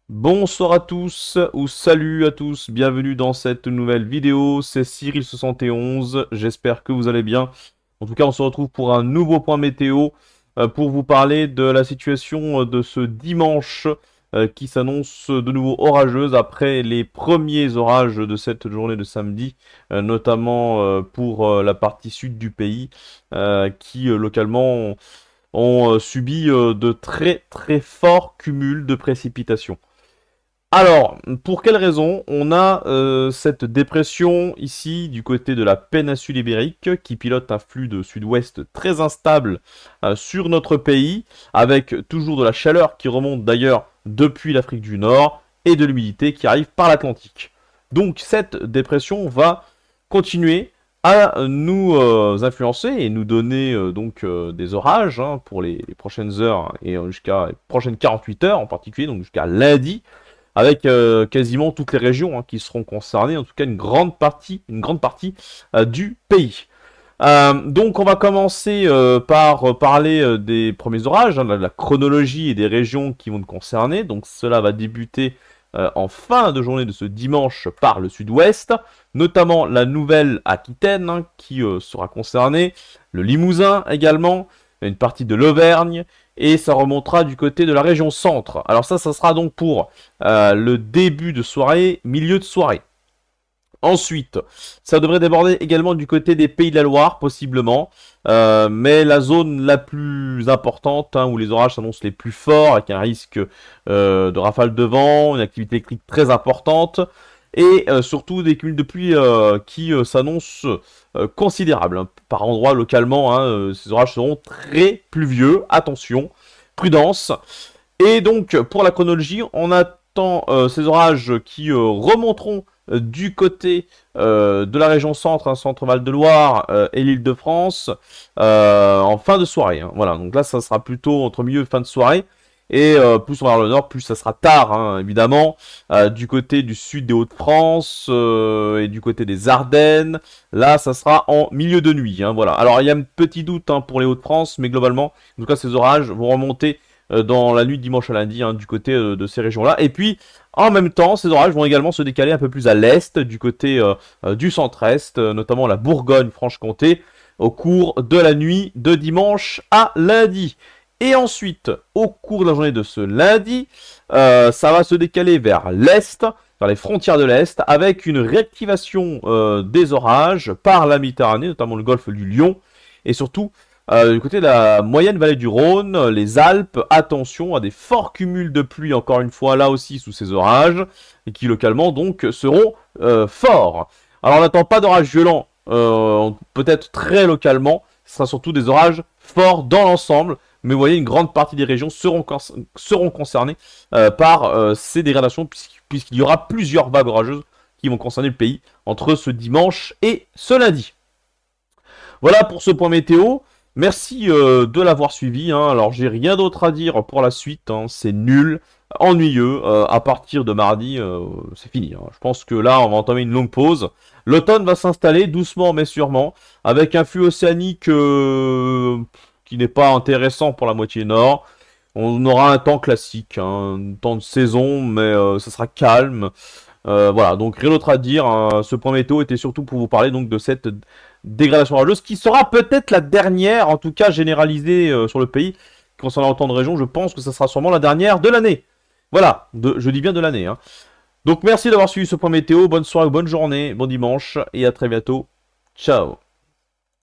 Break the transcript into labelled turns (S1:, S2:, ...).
S1: Bonsoir à tous, ou salut à tous, bienvenue dans cette nouvelle vidéo, c'est Cyril71, j'espère que vous allez bien. En tout cas, on se retrouve pour un nouveau point météo, pour vous parler de la situation de ce dimanche, qui s'annonce de nouveau orageuse après les premiers orages de cette journée de samedi, notamment pour la partie sud du pays, qui localement ont subi de très très forts cumuls de précipitations. Alors, pour quelle raison on a cette dépression ici du côté de la péninsule ibérique qui pilote un flux de sud-ouest très instable sur notre pays, avec toujours de la chaleur qui remonte d'ailleurs depuis l'Afrique du Nord et de l'humidité qui arrive par l'Atlantique. Donc cette dépression va continuer à nous influencer et nous donner des orages pour les prochaines heures et jusqu'à les prochaines 48 heures en particulier, donc jusqu'à lundi avec quasiment toutes les régions qui seront concernées, en tout cas une grande partie du pays. Donc on va commencer par parler des premiers orages, de la chronologie et des régions qui vont nous concerner. Donc cela va débuter en fin de journée de ce dimanche par le sud-ouest, notamment la Nouvelle-Aquitaine qui sera concernée, le Limousin également, une partie de l'Auvergne, et ça remontera du côté de la région centre. Alors ça sera donc pour le début de soirée, milieu de soirée. Ensuite, ça devrait déborder également du côté des Pays de la Loire, possiblement. Mais la zone la plus importante, où les orages s'annoncent les plus forts, avec un risque de rafale de vent, une activité électrique très importante, et surtout des cumuls de pluie qui s'annoncent considérables. Par endroits, localement, ces orages seront très pluvieux. Attention, prudence. Et donc, pour la chronologie, on attend ces orages qui remonteront du côté de la région centre, centre-Val de Loire et l'Île-de-France en fin de soirée. Voilà, donc là, ça sera plutôt entre milieu et fin de soirée. Et plus on va vers le nord, plus ça sera tard, évidemment. Du côté du sud des Hauts-de-France et du côté des Ardennes, là, ça sera en milieu de nuit. Voilà. Alors, il y a un petit doute pour les Hauts-de-France, mais globalement, en tout cas, ces orages vont remonter dans la nuit de dimanche à lundi du côté de ces régions-là. Et puis, en même temps, ces orages vont également se décaler un peu plus à l'est, du côté du centre-est, notamment la Bourgogne-Franche-Comté, au cours de la nuit de dimanche à lundi. Et ensuite, au cours de la journée de ce lundi, ça va se décaler vers l'est, vers les frontières de l'est, avec une réactivation des orages par la Méditerranée, notamment le golfe du Lion, et surtout du côté de la moyenne vallée du Rhône, les Alpes. Attention à des forts cumuls de pluie, encore une fois, là aussi sous ces orages, et qui localement donc seront forts. Alors on n'attend pas d'orages violents, peut-être très localement, ce sera surtout des orages forts dans l'ensemble, mais vous voyez, une grande partie des régions seront concernées par ces dégradations, puisqu'il y aura plusieurs vagues orageuses qui vont concerner le pays entre ce dimanche et ce lundi. Voilà pour ce point météo. Merci de l'avoir suivi. Alors, j'ai rien d'autre à dire pour la suite. C'est nul, ennuyeux. À partir de mardi, c'est fini. Je pense que là, on va entamer une longue pause. L'automne va s'installer doucement mais sûrement, avec un flux océanique qui n'est pas intéressant pour la moitié nord. On aura un temps classique, un temps de saison, mais ça sera calme. Voilà, donc rien d'autre à dire. Ce point météo était surtout pour vous parler donc de cette dégradation orageuse, qui sera peut-être la dernière, en tout cas généralisée sur le pays, concernant autant de régions. Je pense que ça sera sûrement la dernière de l'année. Voilà, je dis bien de l'année. Donc merci d'avoir suivi ce point météo. Bonne soirée, bonne journée, bon dimanche, et à très bientôt. Ciao.